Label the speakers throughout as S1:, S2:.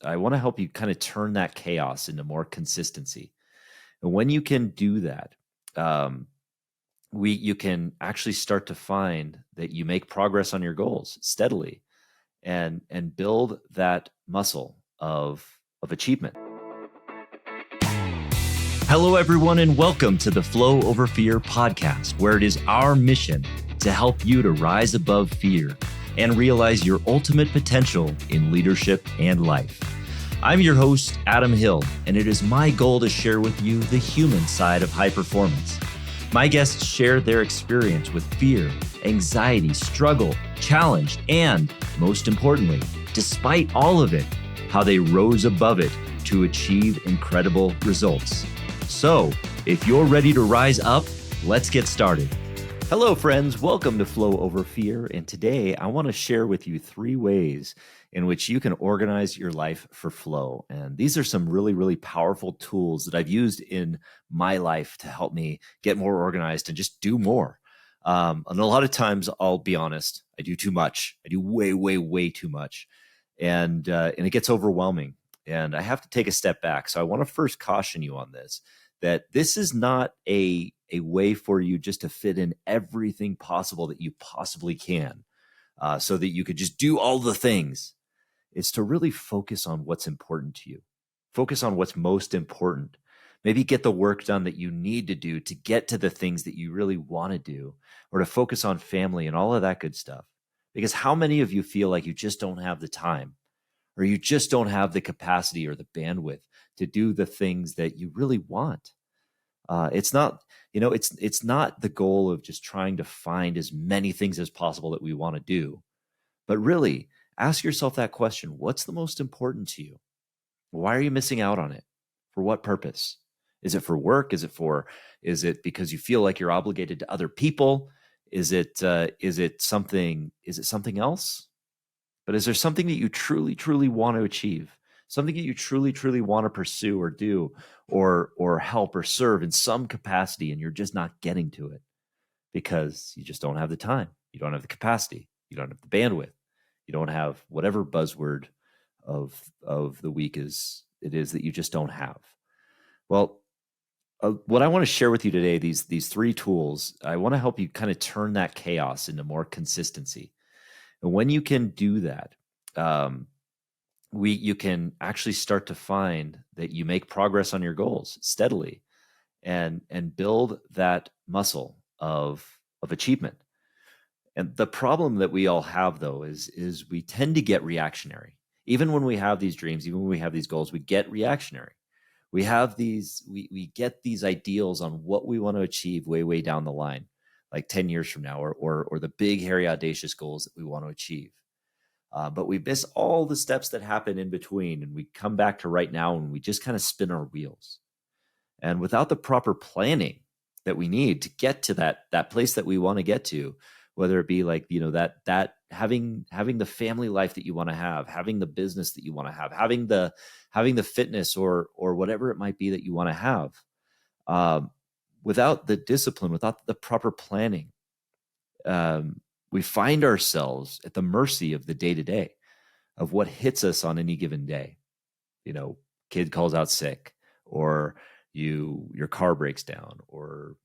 S1: I want to help you kind of turn that chaos into more consistency. And when you can do that, um, you can actually start to find that you make progress on your goals steadily and build that muscle of achievement. Hello, everyone, and welcome to the Flow Over Fear podcast, where it is our mission to help you to rise above fear and realize your ultimate potential in leadership and life. I'm your host, Adam Hill, and it is my goal to share with you the human side of high performance. My guests share their experience with fear, anxiety, struggle, challenge, and, most importantly, despite all of it, how they rose above it to achieve incredible results. So, if you're ready to rise up, let's get started. Hello, friends. Welcome to Flow Over Fear. And today I want to share with you 3 ways in which you can organize your life for flow. And these are some really, really powerful tools that I've used in my life to help me get more organized and just do more. And a lot of times, I'll be honest, I do too much. I do way, way, way too much. And it gets overwhelming. And I have to take a step back. So I want to first caution you on this, that this is not a way for you just to fit in everything possible that you possibly can so that you could just do all the things. It's to really focus on what's important to you. Focus on what's most important. Maybe get the work done that you need to do to get to the things that you really want to do, or to focus on family and all of that good stuff. Because how many of you feel like you just don't have the time, or you just don't have the capacity or the bandwidth to do the things that you really want? It's not, it's not the goal of just trying to find as many things as possible that we want to do, but really ask yourself that question: what's the most important to you? Why are you missing out on it? For what purpose? Is it for work? Is it because you feel like you're obligated to other people? Is it something else? But is there something that you truly, truly want to achieve? Something that you truly, truly want to pursue or do or help or serve in some capacity, and you're just not getting to it because you just don't have the time. You don't have the capacity. You don't have the bandwidth. You don't have whatever buzzword of the week is that you just don't have. Well, what I want to share with you today, these 3 tools, I want to help you kind of turn that chaos into more consistency. And when you can do that, you can actually start to find that you make progress on your goals steadily and build that muscle of achievement. And the problem that we all have, though, is we tend to get reactionary. Even when we have these dreams, even when we have these goals, we get reactionary. We have we get these ideals on what we want to achieve way, way down the line, like 10 years from now, or the big, hairy, audacious goals that we want to achieve. But we miss all the steps that happen in between, and we come back to right now and we just kind of spin our wheels. And without the proper planning that we need to get to that place that we want to get to, whether it be like, that having the family life that you want to have, having the business that you want to have, having the fitness or whatever it might be that you want to have, without the discipline, without the proper planning, we find ourselves at the mercy of the day-to-day, of what hits us on any given day. Kid calls out sick, or your car breaks down, or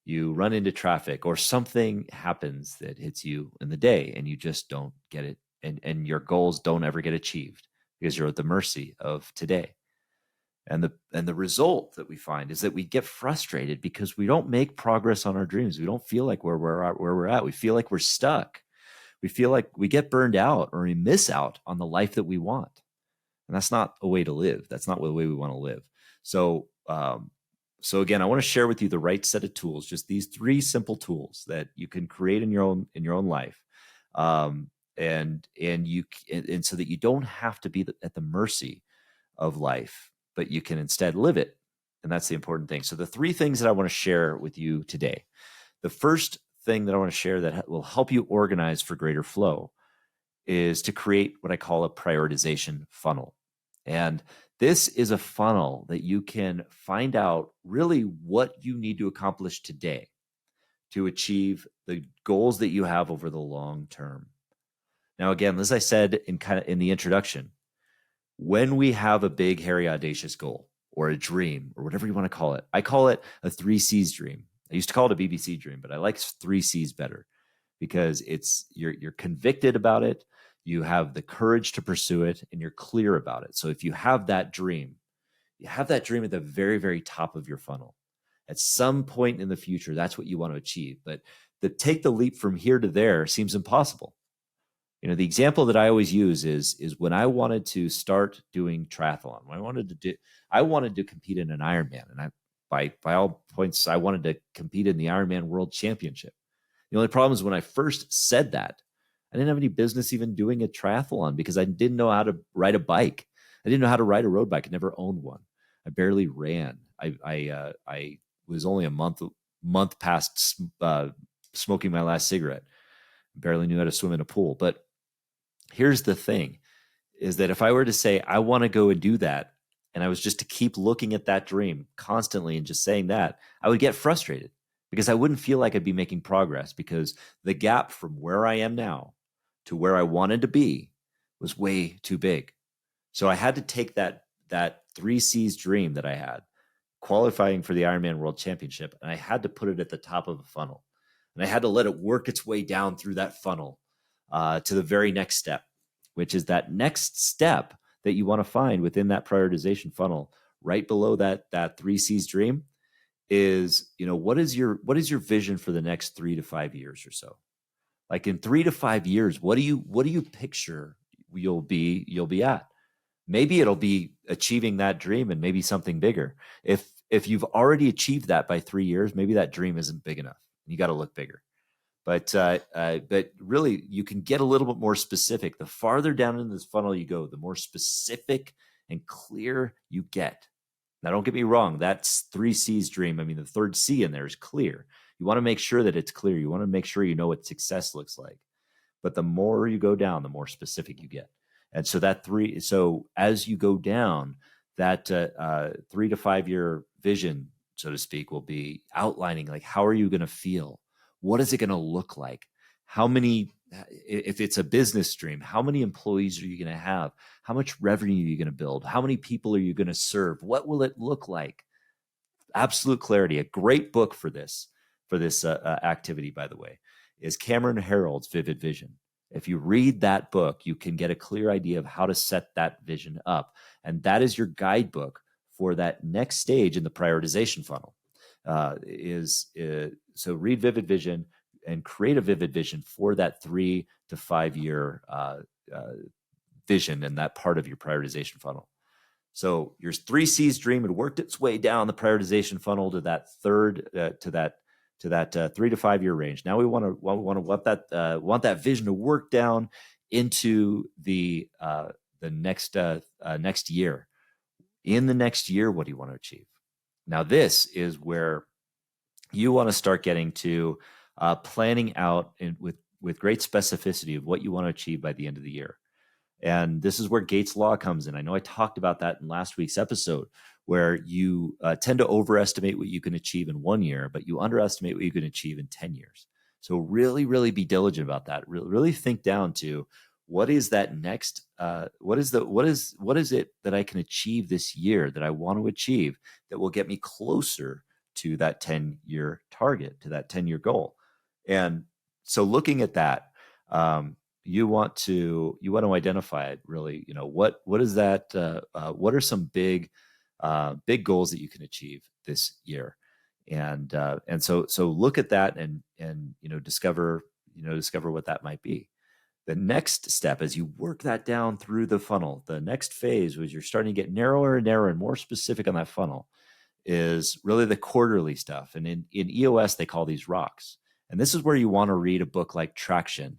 S1: you run into traffic, or something happens that hits you in the day and you just don't get it, and your goals don't ever get achieved because you're at the mercy of today. And the result that we find is that we get frustrated because we don't make progress on our dreams. We don't feel like where we're at. We feel like we're stuck. We feel like we get burned out, or we miss out on the life that we want. And that's not a way to live. That's not the way we want to live. So again, I want to share with you the right set of tools, just these 3 simple tools that you can create in your own life. And so that you don't have to be at the mercy of life, but you can instead live it. And that's the important thing. So the 3 things that I want to share with you today. The first thing that I want to share that will help you organize for greater flow is to create what I call a prioritization funnel. And this is a funnel that you can find out really what you need to accomplish today to achieve the goals that you have over the long term. Now, again, as I said in the introduction, When we have a big, hairy, audacious goal or a dream or whatever you want to call it, I call it a 3 C's dream. I used to call it a BBC dream, but I like 3 C's better because it's you're convicted about it, you have the courage to pursue it, and you're clear about it. So if you have that dream, you have that dream at the very, very top of your funnel. At some point in the future, that's what you want to achieve. But take the leap from here to there seems impossible. The example that I always use is when I wanted to start doing triathlon. When I wanted to compete in an Ironman, and by all points, I wanted to compete in the Ironman World Championship. The only problem is when I first said that, I didn't have any business even doing a triathlon because I didn't know how to ride a bike. I didn't know how to ride a road bike. I never owned one. I barely ran. I was only a month past smoking my last cigarette. Barely knew how to swim in a pool. But here's the thing, is that if I were to say, I want to go and do that, and I was just to keep looking at that dream constantly and just saying that, I would get frustrated because I wouldn't feel like I'd be making progress because the gap from where I am now to where I wanted to be was way too big. So I had to take that 3 C's dream that I had, qualifying for the Ironman World Championship, and I had to put it at the top of the funnel. And I had to let it work its way down through that funnel to the very next step, which is that next step that you want to find within that prioritization funnel, right below that 3 C's dream, is what is your vision for the next 3 to 5 years or so? Like in 3 to 5 years, what do you picture you'll be at? Maybe it'll be achieving that dream and maybe something bigger. If you've already achieved that by 3 years, maybe that dream isn't big enough. You got to look bigger. But really, you can get a little bit more specific. The farther down in this funnel you go, the more specific and clear you get. Now, don't get me wrong. That's 3 C's dream. I mean, the third C in there is clear. You want to make sure that it's clear. You want to make sure you know what success looks like. But the more you go down, the more specific you get. And so as you go down, that 3 to 5 year vision, so to speak, will be outlining like, how are you going to feel? What is it going to look like? How many, if it's a business stream, how many employees are you going to have? How much revenue are you going to build? How many people are you going to serve? What will it look like? Absolute clarity. A great book for this activity, by the way, is Cameron Herold's Vivid Vision. If you read that book, you can get a clear idea of how to set that vision up. And that is your guidebook for that next stage in the prioritization funnel. So read Vivid Vision and create a vivid vision for that 3 to 5 year vision and that part of your prioritization funnel. So your 3 C's dream had worked its way down the prioritization funnel to that third to that 3 to 5 year range. Now we want that vision to work down into the next year. In the next year, what do you want to achieve? Now, this is where you want to start getting to planning out with great specificity of what you want to achieve by the end of the year. And this is where Gates' Law comes in. I know I talked about that in last week's episode, where you tend to overestimate what you can achieve in 1 year, but you underestimate what you can achieve in 10 years. So really, really be diligent about that. Really think down to what is that next, what is it that I can achieve this year that I want to achieve that will get me closer to that 10-year target, to that 10-year goal. And so looking at that, you want to identify it really, what is that, what are some big goals that you can achieve this year? And so look at that and discover what that might be. The next step, as you work that down through the funnel, the next phase was you're starting to get narrower and narrower and more specific on that funnel, is really the quarterly stuff. And in EOS, they call these rocks. And this is where you want to read a book like Traction,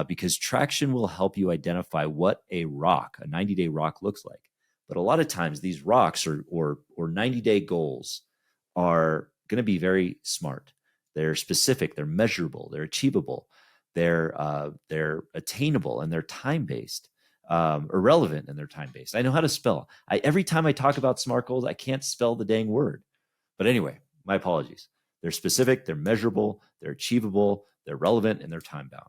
S1: because Traction will help you identify what a 90-day rock looks like. But a lot of times these rocks or 90-day goals are going to be very smart. They're specific, they're measurable, they're achievable, they're attainable, and they're time-based, irrelevant, and they're time-based. I know how to spell. Every time I talk about SMART goals, I can't spell the dang word. But anyway, my apologies. They're specific, they're measurable, they're achievable, they're relevant, and they're time-bound.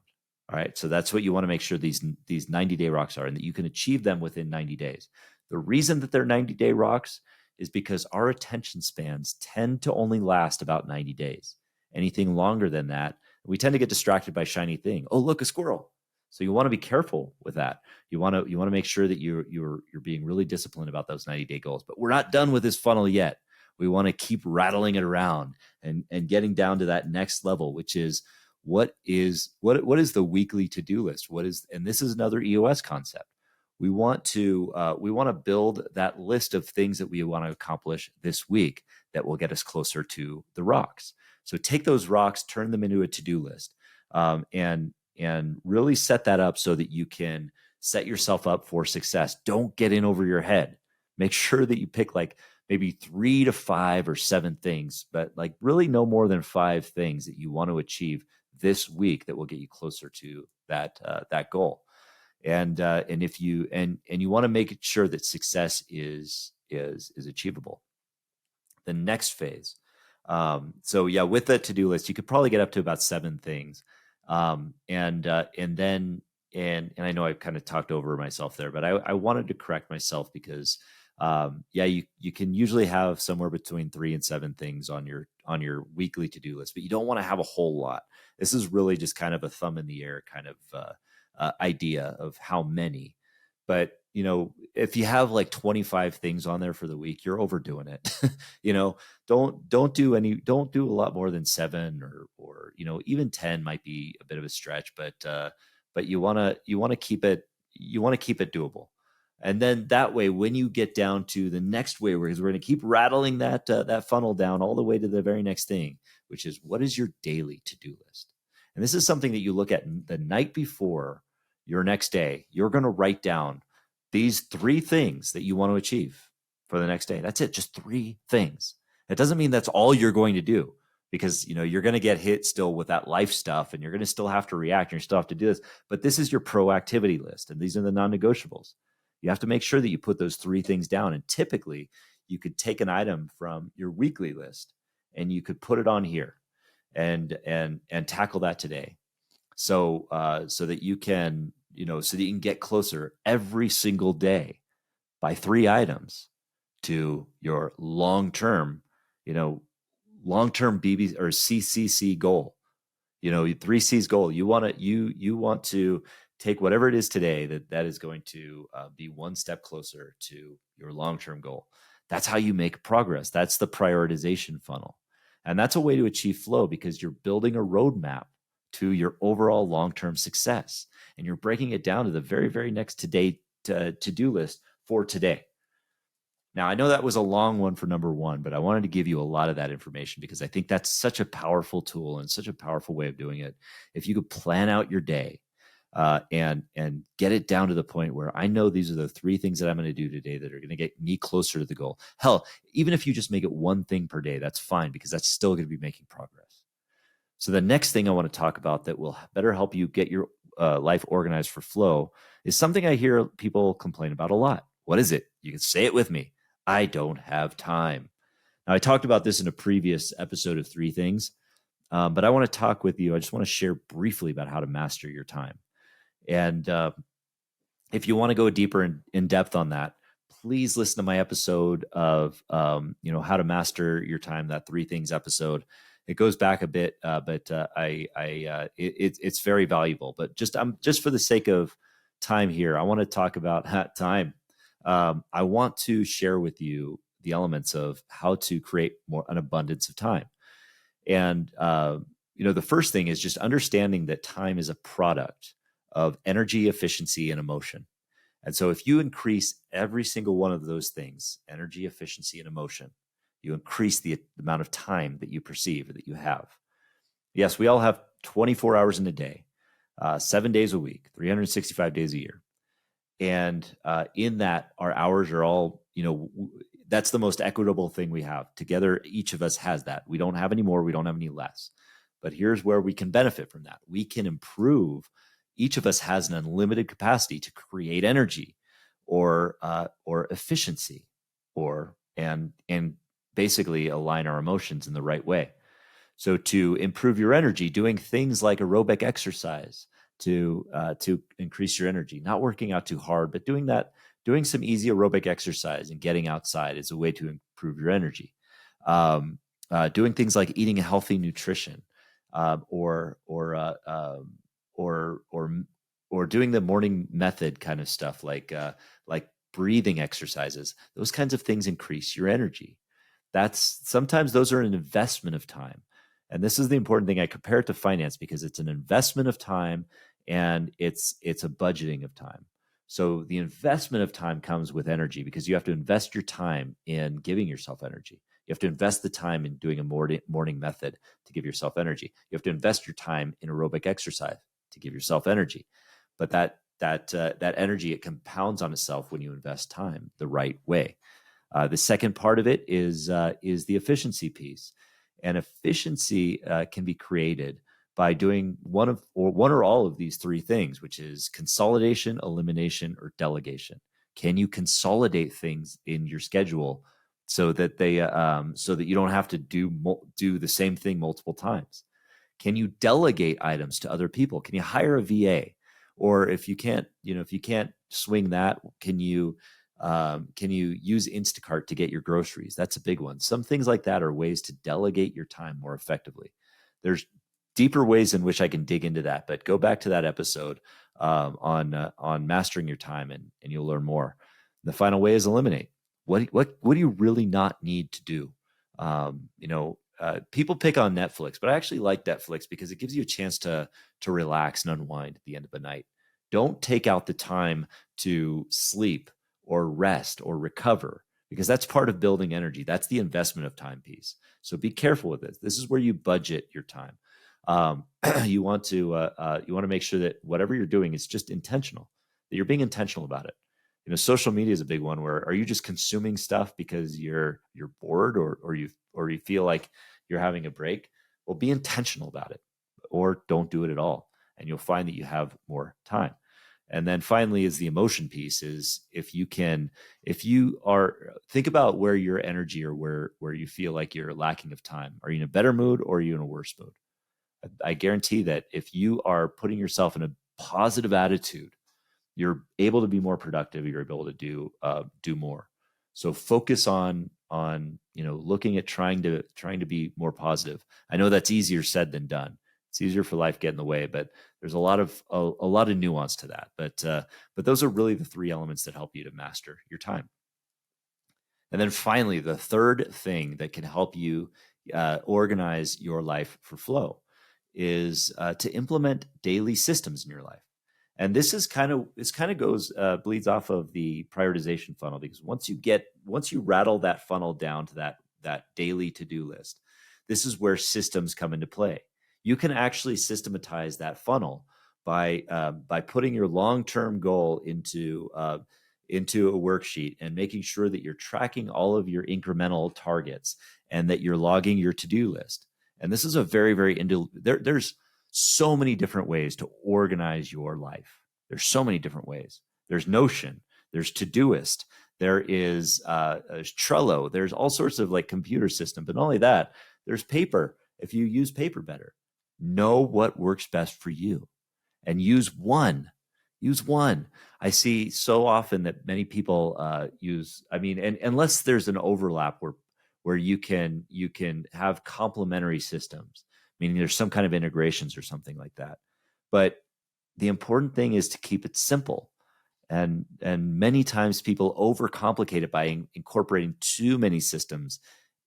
S1: All right. So that's what you want to make sure these 90-day rocks are, and that you can achieve them within 90 days. The reason that they're 90-day rocks is because our attention spans tend to only last about 90 days. Anything longer than that, we tend to get distracted by shiny thing. Oh, look, a squirrel. So you want to be careful with that. You want to make sure that you're being really disciplined about those 90-day goals. But we're not done with this funnel yet. We want to keep rattling it around and getting down to that next level, which is what is the weekly to-do list? And this is another EOS concept. We want to build that list of things that we want to accomplish this week that will get us closer to the rocks. So take those rocks, turn them into a to-do list, and really set that up so that you can set yourself up for success. Don't get in over your head. Make sure that you pick like maybe 3 to 5 or 7 things, but like really no more than 5 things that you want to achieve this week that will get you closer to that goal. And if you you want to make sure that success is achievable. The next phase. So yeah, with the to-do list, you could probably get up to about 7 things. And I know I've kind of talked over myself there, but I wanted to correct myself because you can usually have somewhere between 3 and 7 things on your weekly to-do list, but you don't want to have a whole lot. This is really just kind of a thumb in the air kind of idea of how many. But if you have like 25 things on there for the week, you're overdoing it. Don't do a lot more than 7 or even 10 might be a bit of a stretch, but you want to keep it doable. And then that way, when you get down to the next way, because we're going to keep rattling that funnel down all the way to the very next thing, which is what is your daily to-do list? And this is something that you look at the night before your next day. You're going to write down these 3 things that you want to achieve for the next day. That's it, just 3 things. It doesn't mean that's all you're going to do, because you're going to get hit still with that life stuff, and you're going to still have to react, and you still have to do this. But this is your proactivity list, and these are the non-negotiables. You have to make sure that you put those 3 things down. And typically, you could take an item from your weekly list and you could put it on here and tackle that today. So that you can get closer every single day by 3 items to your long-term BB or CCC goal. 3 C's goal. You want to take whatever it is today that is going to be one step closer to your long-term goal. That's how you make progress. That's the prioritization funnel. And that's a way to achieve flow, because you're building a roadmap to your overall long-term success. And you're breaking it down to the very, very next to-do list for today. Now, I know that was a long one for number 1, but I wanted to give you a lot of that information because I think that's such a powerful tool and such a powerful way of doing it. If you could plan out your day and get it down to the point where I know these are the 3 things that I'm going to do today that are going to get me closer to the goal. Hell, even if you just make it 1 thing per day, that's fine, because that's still going to be making progress. So the next thing I want to talk about that will better help you get your life organized for flow is something I hear people complain about a lot. What is it? You can say it with me. I don't have time. Now, I talked about this in a previous episode of 3 things, but I want to talk with you. I just want to share briefly about how to master your time. And if you want to go deeper in depth on that, please listen to my episode of how to master your time, that 3 things episode. It goes back a bit, but it's very valuable. But just for the sake of time here, I want to talk about time. I want to share with you the elements of how to create an abundance of time. And the first thing is just understanding that time is a product of energy, efficiency, and emotion. And so if you increase every single one of those things, energy, efficiency, and emotion, you increase the amount of time that you perceive or that you have. Yes, we all have 24 hours in a day, 7 days a week, 365 days a year. And in that, our hours are all, that's the most equitable thing we have. Together, each of us has that. We don't have any more. We don't have any less. But here's where we can benefit from that. We can improve. Each of us has an unlimited capacity to create energy or efficiency and basically align our emotions in the right way. So to improve your energy, doing things like aerobic exercise, to increase your energy. Not working out too hard, but doing some easy aerobic exercise and getting outside is a way to improve your energy. Doing things like eating a healthy nutrition, or or or doing the morning method kind of stuff, like breathing exercises. Those kinds of things increase your energy. Sometimes those are an investment of time. And this is the important thing. I compare it to finance because it's an investment of time and it's a budgeting of time. So the investment of time comes with energy because you have to invest your time in giving yourself energy. You have to invest the time in doing a morning method to give yourself energy. You have to invest your time in aerobic exercise to give yourself energy. But that energy, it compounds on itself when you invest time the right way. The second part of it is the efficiency piece, and efficiency can be created by doing one or all of these three things, which is consolidation, elimination, or delegation. Can you consolidate things in your schedule so that you don't have to do the same thing multiple times? Can you delegate items to other people? Can you hire a VA? Or if you can't swing that, can you use Instacart to get your groceries? That's a big one. Some things like that are ways to delegate your time more effectively. There's deeper ways in which I can dig into that, but go back to that episode on mastering your time, and you'll learn more. The final way is eliminate. What do you really not need to do? People pick on Netflix, but I actually like Netflix because it gives you a chance to relax and unwind at the end of the night. Don't take out the time to sleep or rest or recover, because that's part of building energy. That's the investment of time piece. So be careful with this. This is where you budget your time. You want to make sure that whatever you're doing is just intentional, that you're being intentional about it. Social media is a big one. Where are you just consuming stuff because you're bored or you feel like you're having a break? Well, be intentional about it, or don't do it at all, and you'll find that you have more time. And then finally is the emotion piece. Is if you think about where your energy or where you feel like you're lacking of time. Are you in a better mood or are you in a worse mood? I guarantee that if you are putting yourself in a positive attitude, you're able to be more productive. You're able to do more. So focus on looking at trying to be more positive. I know that's easier said than done. It's easier for life get in the way, but there's a lot of nuance to that. But those are really the three elements that help you to master your time. And then finally, the third thing that can help you organize your life for flow is to implement daily systems in your life. And this bleeds off of the prioritization funnel, because once you rattle that funnel down to that daily to-do list, this is where systems come into play. You can actually systematize that funnel by putting your long-term goal into a worksheet and making sure that you're tracking all of your incremental targets and that you're logging your to-do list. And this is a very, very there's so many different ways to organize your life. There's so many different ways. There's Notion, there's Todoist, there's Trello, there's all sorts of like computer system. But not only that, there's paper. If you use paper better, know what works best for you and use one. I see so often that many people unless there's an overlap where you can have complementary systems, meaning there's some kind of integrations or something like that. But the important thing is to keep it simple. And many times people overcomplicate it by incorporating too many systems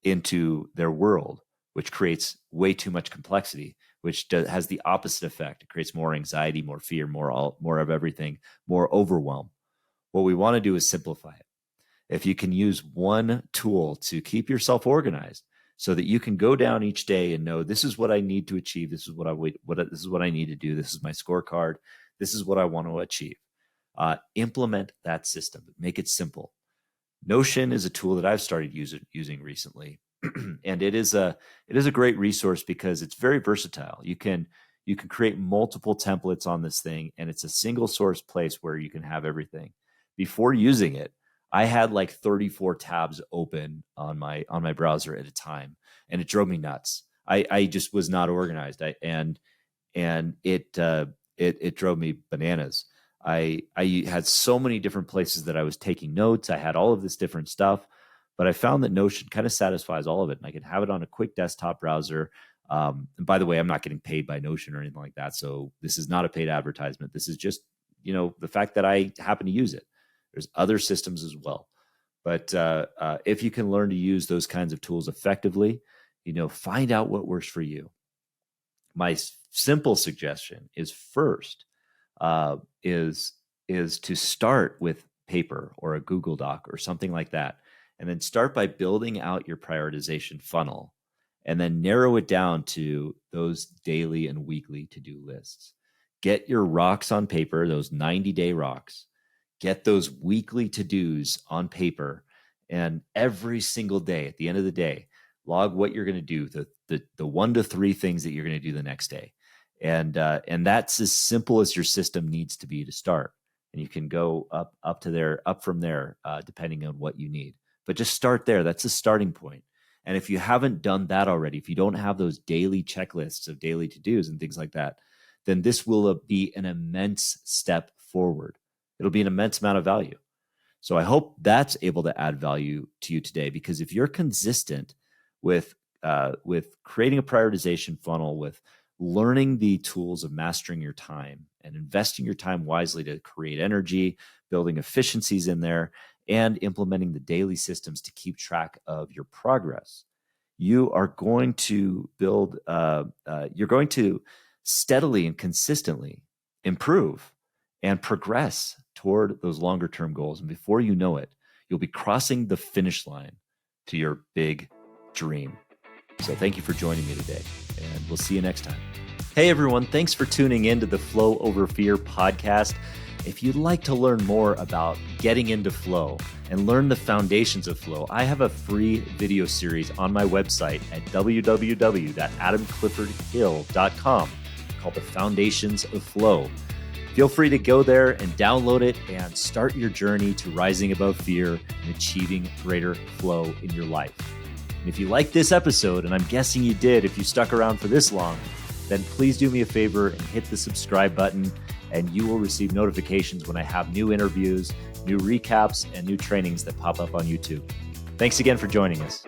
S1: into their world, which creates way too much complexity, which has the opposite effect. It creates more anxiety, more fear, more of everything, more overwhelm. What we want to do is simplify it. If you can use one tool to keep yourself organized so that you can go down each day and know, this is what I need to achieve. This is what I need to do. This is my scorecard. This is what I want to achieve. Implement that system. Make it simple. Notion is a tool that I've started using recently. And it is a great resource because it's very versatile. You can create multiple templates on this thing, and it's a single source place where you can have everything. Before using it, I had like 34 tabs open on my browser at a time, and it drove me nuts. I just was not organized. It it drove me bananas. I had so many different places that I was taking notes. I had all of this different stuff, but I found that Notion kind of satisfies all of it. And I can have it on a quick desktop browser. And by the way, I'm not getting paid by Notion or anything like that. So this is not a paid advertisement. This is just, the fact that I happen to use it. There's other systems as well. But if you can learn to use those kinds of tools effectively, find out what works for you. My simple suggestion is first is to start with paper or a Google Doc or something like that, and then start by building out your prioritization funnel, and then narrow it down to those daily and weekly to-do lists. Get your rocks on paper, those 90-day rocks. Get those weekly to-dos on paper, and every single day, at the end of the day, log what you're going to do, the 1 to 3 things that you're going to do the next day. And that's as simple as your system needs to be to start. And you can go up from there, depending on what you need. But just start there. That's the starting point. And if you haven't done that already, if you don't have those daily checklists of daily to-dos and things like that, then this will be an immense step forward. It'll be an immense amount of value. So I hope that's able to add value to you today, because if you're consistent with creating a prioritization funnel, with learning the tools of mastering your time and investing your time wisely to create energy, building efficiencies in there, and implementing the daily systems to keep track of your progress, you are going to you're going to steadily and consistently improve and progress toward those longer term goals. And before you know it, you'll be crossing the finish line to your big dream. So thank you for joining me today, and we'll see you next time. Hey everyone, thanks for tuning in to the Flow Over Fear podcast. If you'd like to learn more about getting into flow and learn the foundations of flow, I have a free video series on my website at www.adamcliffordhill.com called The Foundations of Flow. Feel free to go there and download it and start your journey to rising above fear and achieving greater flow in your life. And if you like this episode, and I'm guessing you did if you stuck around for this long, then please do me a favor and hit the subscribe button, and you will receive notifications when I have new interviews, new recaps, and new trainings that pop up on YouTube. Thanks again for joining us.